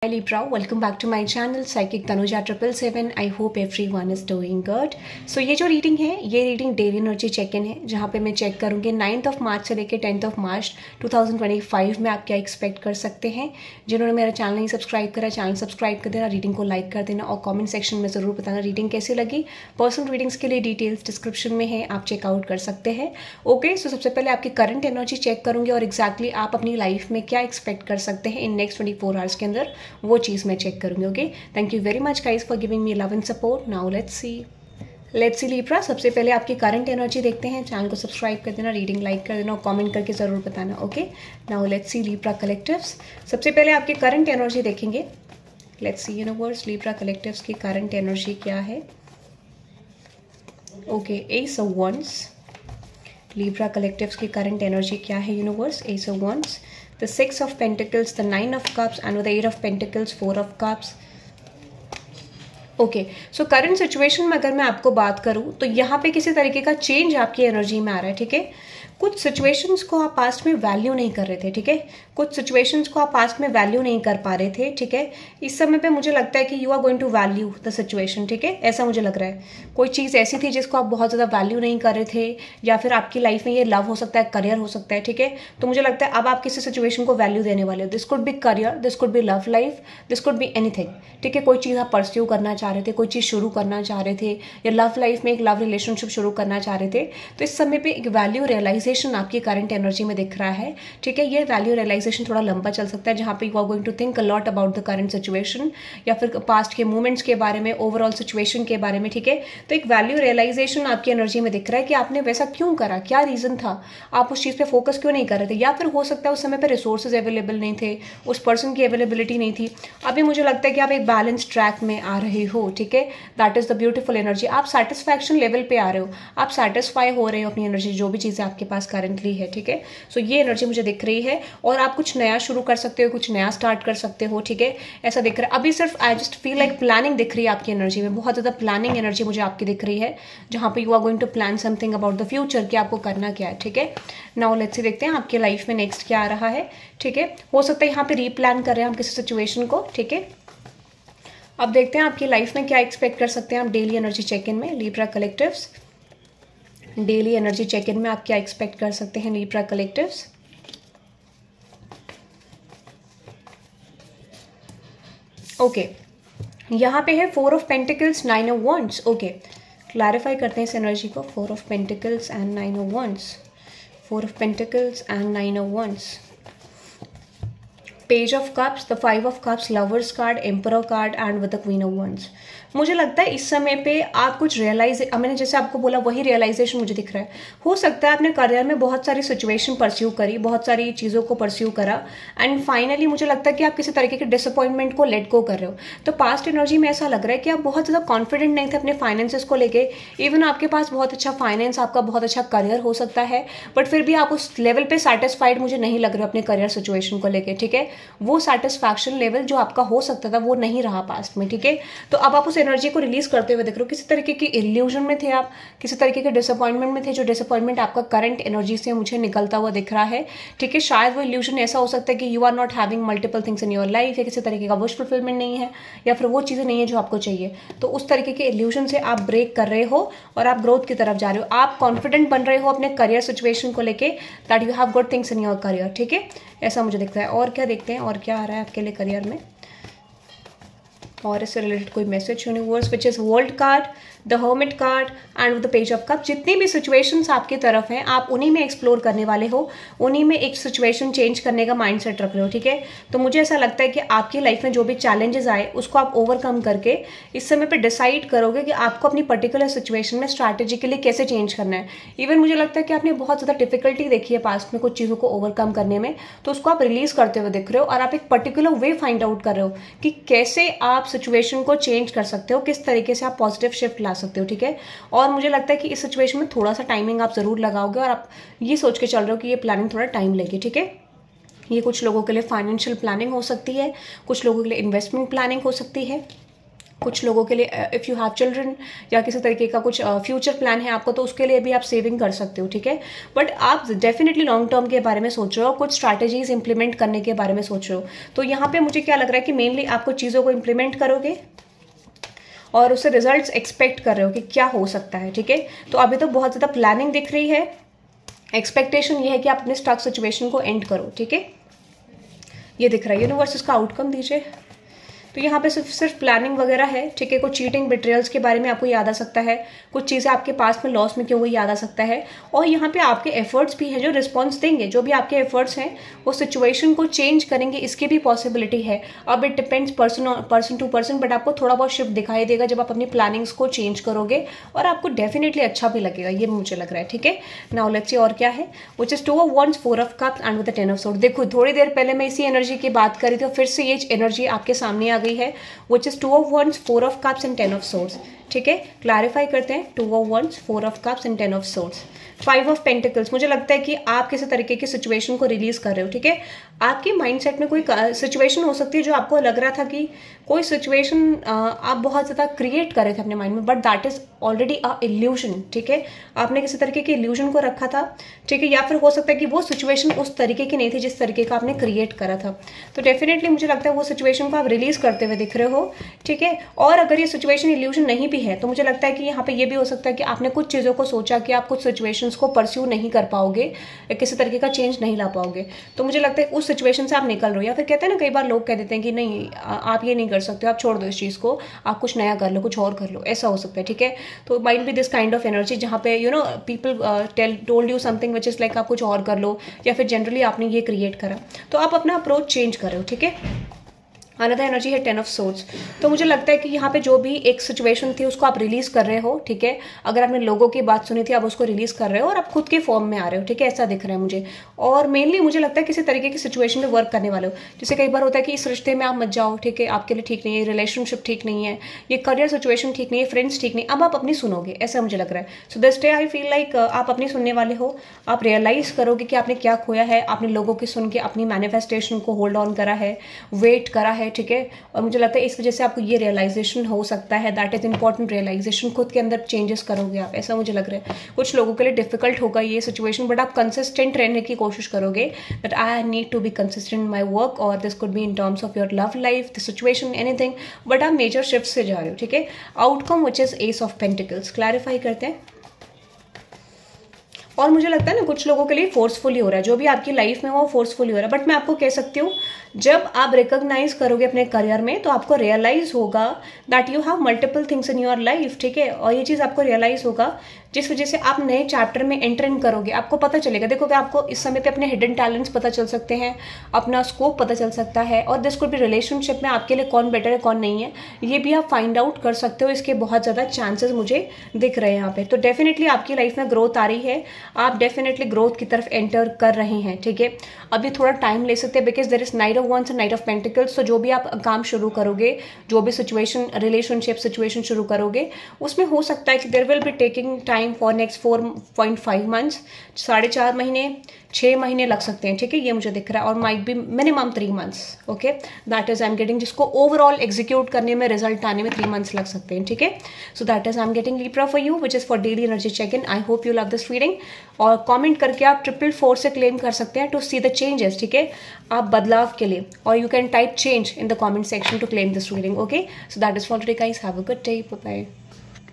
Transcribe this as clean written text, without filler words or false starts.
Hi Libra, welcome back to my channel Psychic Tanuja 777. I hope everyone is doing good. So ये जो reading है ये reading daily energy check in है जहाँ पे मैं चेक करूँगी 9th ऑफ मार्च से लेकर 10th ऑफ मार्च 2025 में आप क्या एक्सपेक्ट कर सकते हैं। जिन्होंने मेरा चैनल नहीं सब्सक्राइब करा चैनल सब्सक्राइब कर देना, रीडिंग को लाइक कर देना और कॉमेंट सेक्शन में ज़रूर बताना रीडिंग कैसी लगी। पर्सनल रीडिंग्स के लिए डिटेल्स डिस्क्रिप्शन में है, आप चेकआउट कर सकते हैं। ओके, सो सबसे पहले आपकी करंट एनर्जी चेक करूँगी और एग्जैक्टली आप अपनी लाइफ में क्या एक्सपेक्ट कर सकते हैं इन नेक्स्ट 24 आवर्स के अंदर, वो चीज़ मैं चेक करूंगी। Okay, thank you very much guys for giving me love and support. Now let's see Libra, सबसे पहले आपकी करंट एनर्जी देखते हैं। चैनल को सब्सक्राइब कर देना, रीडिंग लाइक कर देना और कमेंट करके ज़रूर बताना। Okay, now let's see Libra collectives. सबसे पहले आपकी करंट एनर्जी देखेंगे। Let's see universe Libra collectives की करंट एनर्जी क्या है। Okay, ace of wands. Libra collectives की करंट एनर्जी क्या है universe. Ace of wands, the 6 of Pentacles, the 9 of Cups and with the 8 of Pentacles, 4 of Cups. Okay, so current situation में अगर मैं आपको बात करूं तो यहाँ पे किसी तरीके का चेंज आपकी एनर्जी में आ रहा है। ठीक है, कुछ सिचुएशंस को आप पास्ट में वैल्यू नहीं कर रहे थे। ठीक है, कुछ सिचुएशंस को आप पास्ट में वैल्यू नहीं कर पा रहे थे। ठीक है, इस समय पे मुझे लगता है कि you are going to value the situation. ठीक है, ऐसा मुझे लग रहा है। कोई चीज़ ऐसी थी जिसको आप बहुत ज़्यादा वैल्यू नहीं कर रहे थे, या फिर आपकी लाइफ में ये लव हो सकता है, करियर हो सकता है। ठीक है, तो मुझे लगता है अब आप किसी सिचुएशन को वैल्यू देने वाले हो। This could B career, this could B love life, this could be anything. ठीक है, कोई चीज़ आप परस्यू करना चाह रहे थे, कोई चीज़ शुरू करना चाह रहे थे, या लव लाइफ में एक लव रिलेशनशिप शुरू करना चाह रहे थे, तो इस समय पे एक वैल्यू रियलाइजेशन आपकी करंट एनर्जी में दिख रहा है। ठीक है, ये वैल्यू रियलाइजेशन थोड़ा लंबा चल सकता है, जहां पे you are going to think a lot about the current situation या फिर पास्ट के मूवमेंट्स के बारे में, ओवरऑल सिचुएशन के बारे में। ठीक है, तो एक वैल्यू रियलाइजेशन आपकी एनर्जी में दिख रहा है कि आपने वैसा क्यों करा, क्या रीजन था, आप उस चीज़ पे फोकस क्यों नहीं कर रहे थे, या फिर हो सकता है उस समय पे रिसोर्सेज अवेलेबल नहीं थे, उस पर्सन की अवेलेबिलिटी नहीं थी। अभी मुझे लगता है कि आप एक बैलेंस ट्रैक में आ रहे हो। ठीक है, that is the beautiful energy. आप सेटिस्फैक्शन लेवल पे आ रहे हो, आप सेटिस्फाई हो रहे हो अपनी एनर्जी, जो भी चीज़ें आपके पास करंटली है। ठीक है, सो ये एनर्जी मुझे दिख रही है और आप कुछ नया शुरू कर सकते हो, कुछ नया स्टार्ट कर सकते हो। ठीक है, ऐसा दिख रहा है। अभी सिर्फ I just feel like planning दिख रही है आपकी एनर्जी में, बहुत ज़्यादा प्लानिंग एनर्जी मुझे आपकी दिख रही है, जहाँ पे you are going to plan something about the future कि आपको करना क्या है। ठीक है, नाउ लेट्स सी देखते हैं आपकी लाइफ में नेक्स्ट क्या आ रहा है। ठीक है, हो सकता है यहाँ पे रीप्लान कर रहे हैं हम किसी सिचुएशन को। ठीक है, अब देखते हैं आपकी लाइफ में क्या एक्सपेक्ट कर सकते हैं आप डेली एनर्जी चेक इन में। Libra collectives, daily energy check in में आप क्या एक्सपेक्ट कर सकते हैं लिब्रा कलेक्टिव्स। ओके, यहाँ पे है 4 of pentacles, 9 of wands. Okay, clarify करते हैं इस एनर्जी को। 4 of pentacles and 9 of wands, 4 of pentacles and 9 of wands, page of cups, the 5 of cups, lovers card, emperor card and with the queen of wands. मुझे लगता है इस समय पे आप कुछ मैंने जैसे आपको बोला वही रियलाइजेशन मुझे दिख रहा है। हो सकता है आपने करियर में बहुत सारी सिचुएशन परस्यू करी, बहुत सारी चीज़ों को परस्यू करा एंड फाइनली मुझे लगता है कि आप किसी तरीके के डिसअपॉइंटमेंट को लेट गो कर रहे हो। तो पास्ट एनर्जी में ऐसा लग रहा है कि आप बहुत ज़्यादा कॉन्फिडेंट नहीं थे अपने फाइनेंसेस को लेके। इवन आपके पास बहुत अच्छा फाइनेंस, आपका बहुत अच्छा करियर हो सकता है, बट फिर भी आप उस लेवल पे सेटिस्फाइड मुझे नहीं लग रहे हो अपने करियर सिचुएशन को लेके। ठीक है, वो सेटिस्फैक्शन लेवल जो आपका हो सकता था वो नहीं रहा पास्ट में। ठीक है, तो अब आप उस एनर्जी को रिलीज करते हुए देख रहे हो। किसी तरीके की इल्यूजन में थे आप, किसी तरीके के डिसअपॉइंटमेंट में थे, जो डिसअपॉइंटमेंट आपका करंट एनर्जी से मुझे निकलता हुआ दिख रहा है। ठीक है, शायद वो इल्यूजन ऐसा हो सकता है कि you are not having multiple things in your life, या किसी तरीके का विश फुलफिलमेंट नहीं है, या फिर वो चीज़ें नहीं है जो आपको चाहिए। तो उस तरीके के इल्यूजन से आप ब्रेक कर रहे हो और आप ग्रोथ की तरफ जा रहे हो। आप कॉन्फिडेंट बन रहे हो अपने करियर सिचुएशन को लेके, that you have good things in your career. ठीक है, ऐसा मुझे दिखता है। और क्या देखते हैं, और क्या आ रहा है आपके लिए करियर में, और इससे रिलेटेड कोई message universe, which is world card, the hermit card and with the page of cup. जितनी भी सिचुएशंस आपकी तरफ हैं आप उन्हीं में एक्सप्लोर करने वाले हो, उन्हीं में एक सिचुएशन चेंज करने का माइंडसेट रख रहे हो। ठीक है, तो मुझे ऐसा लगता है कि आपकी लाइफ में जो भी चैलेंजेस आए उसको आप ओवरकम करके इस समय पे डिसाइड करोगे कि आपको अपनी पर्टिकुलर सिचुएशन में स्ट्रैटेजिकली कैसे चेंज करना है। इवन मुझे लगता है कि आपने बहुत ज़्यादा डिफिकल्टी देखी है पास्ट में कुछ चीज़ों को ओवरकम करने में, तो उसको आप रिलीज करते हुए दिख रहे हो और आप एक पर्टिकुलर वे फाइंड आउट कर रहे हो कि कैसे आप सिचुएशन को चेंज कर सकते हो, किस तरीके से आप पॉजिटिव शिफ्ट ला सकते हो। ठीक है, और मुझे लगता है कि इस सिचुएशन में थोड़ा सा टाइमिंग आप जरूर लगाओगे और आप ये सोच के चल रहे हो कि ये प्लानिंग थोड़ा टाइम लेगी। ठीक है, ये कुछ लोगों के लिए फाइनेंशियल प्लानिंग हो सकती है, कुछ लोगों के लिए इन्वेस्टमेंट प्लानिंग हो सकती है, कुछ लोगों के लिए इफ़ यू हैव चिल्ड्रन या किसी तरीके का कुछ फ्यूचर प्लान है आपको, तो उसके लिए भी आप सेविंग कर सकते हो, ठीक है। बट आप डेफिनेटली लॉन्ग टर्म के बारे में सोच रहे हो, कुछ स्ट्रैटेजीज इंप्लीमेंट करने के बारे में सोच रहे हो। तो यहाँ पे मुझे क्या लग रहा है कि मेनली आप कुछ चीज़ों को इंप्लीमेंट करोगे और उससे रिजल्ट्स एक्सपेक्ट कर रहे हो कि क्या हो सकता है, ठीक है। तो अभी तो बहुत ज़्यादा प्लानिंग दिख रही है, एक्सपेक्टेशन ये है कि आप अपने स्टक सिचुएशन को एंड करो, ठीक है। ये दिख रहा है, यूनिवर्स इसका आउटकम दीजिए। तो यहाँ पे सिर्फ प्लानिंग वगैरह है, ठीक है। कुछ चीटिंग बिट्रियल्स के बारे में आपको याद आ सकता है, कुछ चीज़ें आपके पास में लॉस में क्यों हुई याद आ सकता है। और यहाँ पे आपके एफर्ट्स भी हैं जो रिस्पॉन्स देंगे, जो भी आपके एफर्ट्स हैं वो सिचुएशन को चेंज करेंगे, इसकी भी पॉसिबिलिटी है। अब it depends person to person, but आपको थोड़ा बहुत शिफ्ट दिखाई देगा जब आप अपनी प्लानिंग्स को चेंज करोगे, और आपको डेफिनेटली अच्छा भी लगेगा, ये मुझे लग रहा है, ठीक है। नाउ लेट्स सी और क्या है, which is 2 of Wands, 4 of Cups and with 10 of Swords। देखो थोड़ी देर पहले मैं इसी एनर्जी की बात करी थी और फिर से ये एनर्जी आपके सामने आ गई है, which is 2 of Wands, 4 of Cups and 10 of Swords, ठीक है। क्लैरिफाई करते हैं, 2 of Wands, 4 of Cups and 10 of Swords, 5 of Pentacles। मुझे लगता है कि आप किसी तरीके की सिचुएशन को रिलीज कर रहे हो, ठीक है। आपके माइंडसेट में कोई सिचुएशन हो सकती है जो आपको लग रहा था कि कोई सिचुएशन आप बहुत ज़्यादा क्रिएट कर रहे थे अपने माइंड में, but that is already a illusion, ठीक है। आपने किसी तरीके के इल्यूजन को रखा था, ठीक है, या फिर हो सकता है कि वो सिचुएशन उस तरीके की नहीं थी जिस तरीके का आपने क्रिएट करा था। तो डेफिनेटली मुझे लगता है वो सिचुएशन को आप रिलीज करते हुए दिख रहे हो, ठीक है। और अगर ये सिचुएशन इल्यूजन नहीं भी है तो मुझे लगता है कि यहाँ पे ये भी हो सकता है कि आपने कुछ चीज़ों को सोचा कि आप कुछ सिचुएशंस को परस्यू नहीं कर पाओगे या किसी तरीके का चेंज नहीं ला पाओगे। तो मुझे लगता है उस सिचुएशन से आप निकल रहे हो, या फिर कहते हैं ना, कई बार लोग कह देते हैं कि नहीं आप ये नहीं कर सकते, आप छोड़ दो इस चीज़ को, आप कुछ नया कर लो, कुछ और कर लो, ऐसा हो सकता है, ठीक है। तो mind be this kind of energy जहाँ पे you know people told you something which is like आप कुछ और कर लो, या फिर जनरली आपने ये क्रिएट करा, तो आप अपना अप्रोच चेंज कर रहे हो, ठीक है। अनदर एनर्जी है 10 of Swords। तो मुझे लगता है कि यहाँ पे जो भी एक सिचुएशन थी उसको आप रिलीज कर रहे हो, ठीक है। अगर आपने लोगों की बात सुनी थी आप उसको रिलीज कर रहे हो और आप खुद के फॉर्म में आ रहे हो, ठीक है, ऐसा दिख रहा है मुझे। और मेनली मुझे लगता है किसी तरीके की सिचुएशन में वर्क करने वाले हो, जैसे कई बार होता है कि इस रिश्ते में आप मत जाओ, ठीक है, आपके लिए ठीक नहीं है, रिलेशनशिप ठीक नहीं है, ये करियर सिचुएशन ठीक नहीं है, फ्रेंड्स ठीक नहीं, अब आप अपनी सुनोगे, ऐसा मुझे लग रहा है। So this day I feel like आप अपनी सुनने वाले हो, आप रियलाइज करोगे कि आपने क्या खोया है, आपने लोगों की सुन के अपनी मैनिफेस्टेशन को होल्ड ऑन करा है, वेट करा है, ठीक है। और मुझे लगता है इस वजह से आपको ये रियलाइजेशन हो सकता है, दैट इज इंपॉर्टेंट रियलाइजेशन, खुद के अंदर चेंजेस करोगे आप, ऐसा मुझे लग रहा है। कुछ लोगों के लिए डिफिकल्ट होगा ये सिचुएशन, बट आप कंसिस्टेंट रहने की कोशिश करोगे, that I need to be consistent in my work, और this could be in terms of your love life, the situation, anything, but आप मेजर शिफ्ट से जा रहे हो, ठीक है। Outcome which is ace of pentacles. Clarify करते हैं। और मुझे लगता है ना कुछ लोगों के लिए फोर्सफुली हो रहा है, जो भी आपकी लाइफ में वो फोर्सफुली हो रहा है, बट मैं आपको कह सकती हूँ जब आप रिकॉग्नाइज करोगे अपने करियर में तो आपको रियलाइज होगा that you have multiple things in your life, ठीक है। और ये चीज़ आपको रियलाइज होगा जिस वजह से आप नए चैप्टर में एंटर इन करोगे, आपको पता चलेगा। देखो कि आपको इस समय पे अपने हिडन टैलेंट्स पता चल सकते हैं, अपना स्कोप पता चल सकता है, और दिस कुड भी रिलेशनशिप में आपके लिए कौन बेटर है कौन नहीं है ये भी आप फाइंड आउट कर सकते हो। इसके बहुत ज़्यादा चांसेस मुझे दिख रहे हैं यहाँ पे। तो डेफिनेटली आपकी लाइफ में ग्रोथ आ रही है, आप डेफिनेटली ग्रोथ की तरफ एंटर कर रहे हैं, ठीक है। अभी थोड़ा टाइम ले सकते हैं because there is knight of wands and knight of pentacles. तो जो भी आप काम शुरू करोगे, जो भी सिचुएशन रिलेशनशिप सिचुएशन शुरू करोगे, उसमें हो सकता है कि there will be taking time for next 4.5 months, 4.5 महीने 6 महीने लग सकते हैं, ठीक है, ये मुझे दिख रहा है। और might be minimum 3 months, okay, that is I am getting, जिसको ओवरऑल एग्जीक्यूट करने में, रिजल्ट आने में 3 मंथ्स लग सकते हैं, ठीक है। So that is I am getting Libra for you which is for daily energy check in. I hope you love this reading, और कमेंट करके आप 444 से क्लेम कर सकते हैं टू सी द चेंजेस, ठीक है, आप बदलाव के लिए, और you can type change in the comment section to claim this reading, okay. So that is for today guys, have a good day, bye bye.